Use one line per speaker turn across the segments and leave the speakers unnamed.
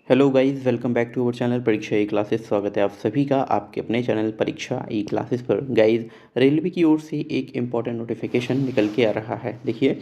Hello guys, welcome back to our channel Pariksha e classes. स्वागत है आप सभी का आपके अपने चैनल परीक्षा ई क्लासेस पर। गाइस, रेलवे की ओर से एक इम्पॉर्टेंट नोटिफिकेशन निकल के आ रहा है। देखिए,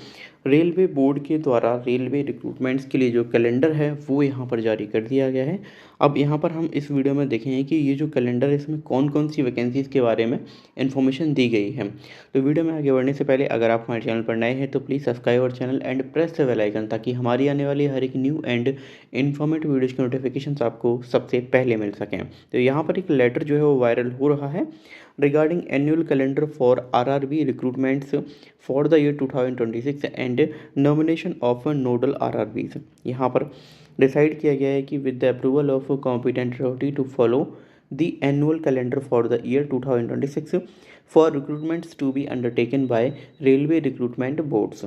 रेलवे बोर्ड के द्वारा रेलवे रिक्रूटमेंट्स के लिए जो कैलेंडर है वो यहाँ पर जारी कर दिया गया है। अब यहाँ पर हम इस वीडियो में देखेंगे कि ये जो कैलेंडर है इसमें कौन कौन सी वैकेंसीज़ के बारे में इन्फॉर्मेशन दी गई है। तो वीडियो में आगे बढ़ने से पहले अगर आप हमारे चैनल पर नए हैं तो please subscribe our channel and press the bell icon, ताकि हमारी आने वाली हर एक न्यू एंड इन्फॉर्मेटिव वीडियोज़ के नोटिफिकेशंस आपको सबसे पहले मिल सकें। तो यहाँ पर एक लेटर जो है वो वायरल हो रहा है regarding annual calendar for RRB recruitments for the year 2026 and nomination of nodal RRBs. यहाँ पर डिसाइड किया गया है कि with the approval of competent authority to follow the annual calendar for the year 2026 for recruitments to be undertaken by railway recruitment boards.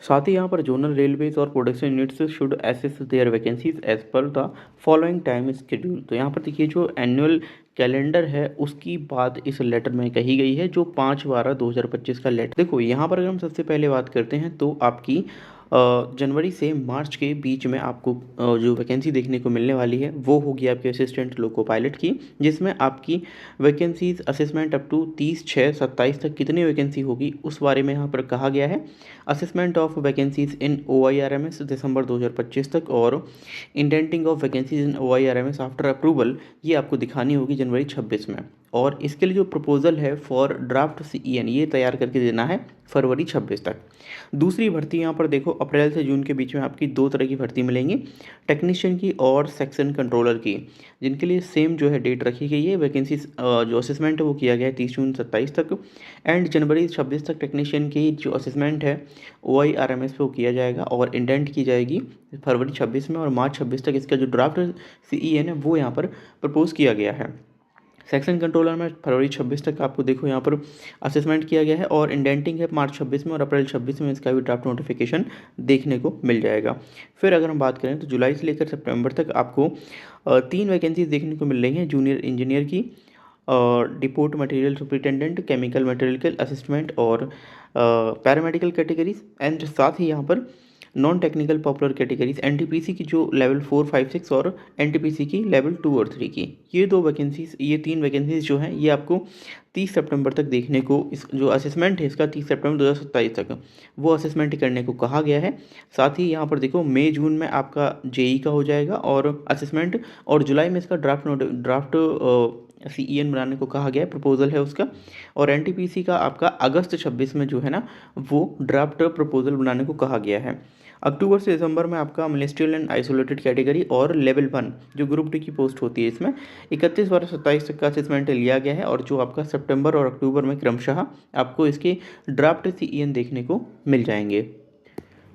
साथ ही यहाँ पर जोनल रेलवेज और production units should assess their vacancies as per the following time schedule. तो यहाँ पर देखिए, जो एनुअल कैलेंडर है उसकी बात इस लेटर में कही गई है, जो 5/12/2025 का लेटर। देखो, यहाँ पर अगर हम सबसे पहले बात करते हैं तो आपकी जनवरी से मार्च के बीच में आपको जो वैकेंसी देखने को मिलने वाली है वो होगी आपके असिस्टेंट लोको पायलट की, जिसमें आपकी वैकेंसीज असेसमेंट अप टू 30/6/27 तक कितनी वैकेंसी होगी उस बारे में यहाँ पर कहा गया है। Assessment of vacancies in OIRMS दिसंबर 2025 तक, और indenting of vacancies in OIRMS after approval ये आपको दिखानी होगी जनवरी 26 में। और इसके लिए जो प्रपोजल है फॉर ड्राफ्ट CEN ये तैयार करके देना है फरवरी 26 तक। दूसरी भर्ती यहाँ पर देखो, अप्रैल से जून के बीच में आपकी दो तरह की भर्ती मिलेंगी, टेक्नीशियन की और सेक्शन कंट्रोलर की, जिनके लिए सेम जो है डेट रखी गई है। वैकेंसी जो असेसमेंट है वो किया गया है 30 जून 27 तक, एंड जनवरी 26 तक टेक्नीशियन की जो असेसमेंट है OIRMS पे वो किया जाएगा और इंडेंट की जाएगी फरवरी 26 में, और मार्च 26 तक इसका जो ड्राफ्ट CEN है वो यहाँ पर प्रपोज किया गया है। सेक्शन कंट्रोलर में फरवरी 26 तक आपको देखो यहाँ पर असेसमेंट किया गया है, और इंडेंटिंग है मार्च 26 में, और अप्रैल 26 में इसका भी ड्राफ्ट नोटिफिकेशन देखने को मिल जाएगा। फिर अगर हम बात करें तो जुलाई से लेकर सितंबर तक आपको 3 वैकेंसीज देखने को मिल रही हैं, जूनियर इंजीनियर की, depot material superintendent, chemical material assistant और पैरामेडिकल कैटेगरीज, एंड साथ ही यहाँ पर non technical popular categories NTPC की जो लेवल 4, 5, 6 और NTPC की लेवल 2 और 3 की। ये 3 वैकेंसीज जो हैं ये आपको 30 सितंबर तक देखने को, इस जो असेसमेंट है इसका 30 सितंबर 2027 तक वो असेसमेंट करने को कहा गया है। साथ ही यहाँ पर देखो, मई जून में आपका JEE का हो जाएगा और असेसमेंट, और जुलाई में इसका ड्राफ्ट CEN बनाने को कहा गया है, प्रपोजल है उसका। और NTPC का आपका अगस्त 26 में जो है ना वो ड्राफ्ट प्रपोजल बनाने को कहा गया है। अक्टूबर से दिसंबर में आपका मिनिस्ट्रियल एंड आइसोलेटेड कैटेगरी और लेवल 1 जो ग्रुप डी की पोस्ट होती है, इसमें 31/12/27 तक का असेसमेंट लिया गया है, और जो आपका सितंबर और अक्टूबर में क्रमशः आपको इसके ड्राफ्ट CEN देखने को मिल जाएंगे।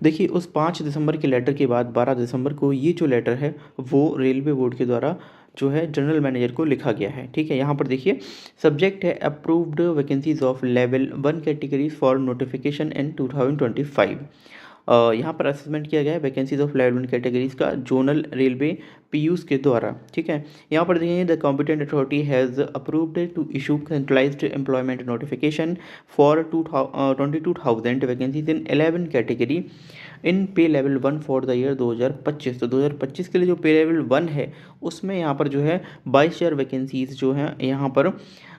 देखिए, उस 5 दिसंबर के लेटर के बाद 12 दिसंबर को ये जो लेटर है वो रेलवे बोर्ड के द्वारा जो है जनरल मैनेजर को लिखा गया है। ठीक है, यहाँ पर देखिए, सब्जेक्ट है approved vacancies of level 1 categories for notification in 2025। यहाँ पर असेसमेंट किया गया है वैकेंसीज ऑफ लेवल 1 कैटेगरीज का जोनल रेलवे PUs के द्वारा। ठीक है, यहाँ पर देखिए, the competent authority has approved to issue centralised employment notification for 22,000 vacancies in 11 category in pay level 1 for the year 2025। तो 2025 के लिए जो पे लेवल 1 है उसमें यहाँ पर जो है 22,000 वैकेंसीज जो हैं यहाँ पर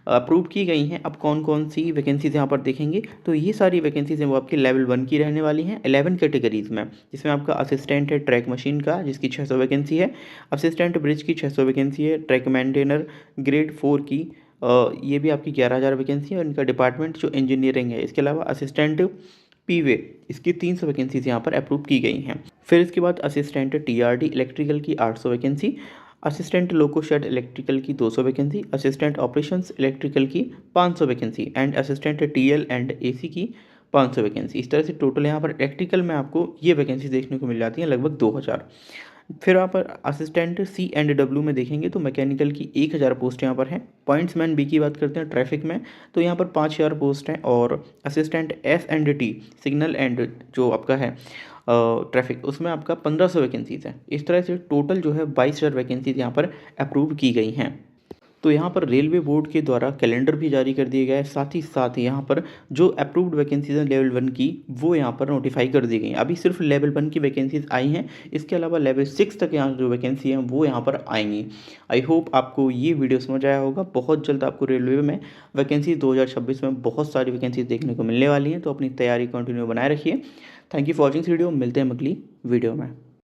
अप्रूव की गई हैं। अब कौन कौन सी वैकेंसीज यहाँ पर देखेंगे तो ये सारी वैकेंसीज हैं वो आपकी लेवल 1 की रहने वाली हैं 11 कैटेगरीज में, जिसमें आपका असिस्टेंट है ट्रैक मशीन का जिसकी 600 वैकेंसी है, असिस्टेंट ब्रिज की 600 वैकेंसी है, ट्रैक मेंटेनर ग्रेड 4 की ये भी आपकी 11,000 वैकेंसी है, और इनका डिपार्टमेंट जो इंजीनियरिंग है। इसके अलावा असिस्टेंट पीवे इसकी 300 वैकेंसीज यहाँ पर अप्रूव की गई हैं। फिर इसके बाद असिस्टेंट TRD इलेक्ट्रिकल की 800 vacancy, assistant loco shed electrical की 200 वैकेंसी, असिस्टेंट ऑपरेशंस इलेक्ट्रिकल की 500 vacancy, and assistant TL and AC की 500 वैकेंसी। इस तरह से टोटल यहाँ पर इलेक्ट्रिकल में आपको ये वैकेंसी देखने को मिल जाती हैं लगभग 2,000। फिर यहाँ पर असिस्टेंट C&W में देखेंगे तो मैकेनिकल की 1,000 पोस्ट यहाँ पर हैं। पॉइंट्समैन B की बात करते हैं ट्रैफिक में तो यहाँ पर 5,000 पोस्ट हैं, और असिस्टेंट S&T सिग्नल एंड जो आपका है ट्रैफिक उसमें आपका 1,500 वैकेंसीज़ हैं। इस तरह से टोटल जो है 22,000 वैकेंसीज यहाँ पर अप्रूव की गई हैं। तो यहाँ पर रेलवे बोर्ड के द्वारा कैलेंडर भी जारी कर दिया गया है, साथ ही साथ यहाँ पर जो अप्रूव्ड वैकेंसीज हैं लेवल 1 की वो यहाँ पर नोटिफाई कर दी गई हैं। अभी सिर्फ लेवल 1 की वैकेंसीज आई हैं, इसके अलावा लेवल 6 तक यहाँ जो वैकेंसी हैं वो यहाँ पर आएंगी। आई होप आपको ये वीडियो समझ आया होगा। बहुत जल्द आपको रेलवे में वैकेंसी 2026 में बहुत सारी वैकेंसीज देखने को मिलने वाली हैं, तो अपनी तैयारी कंटिन्यू बनाए रखिए। Thank you for watching video, मिलते हैं अगली वीडियो में।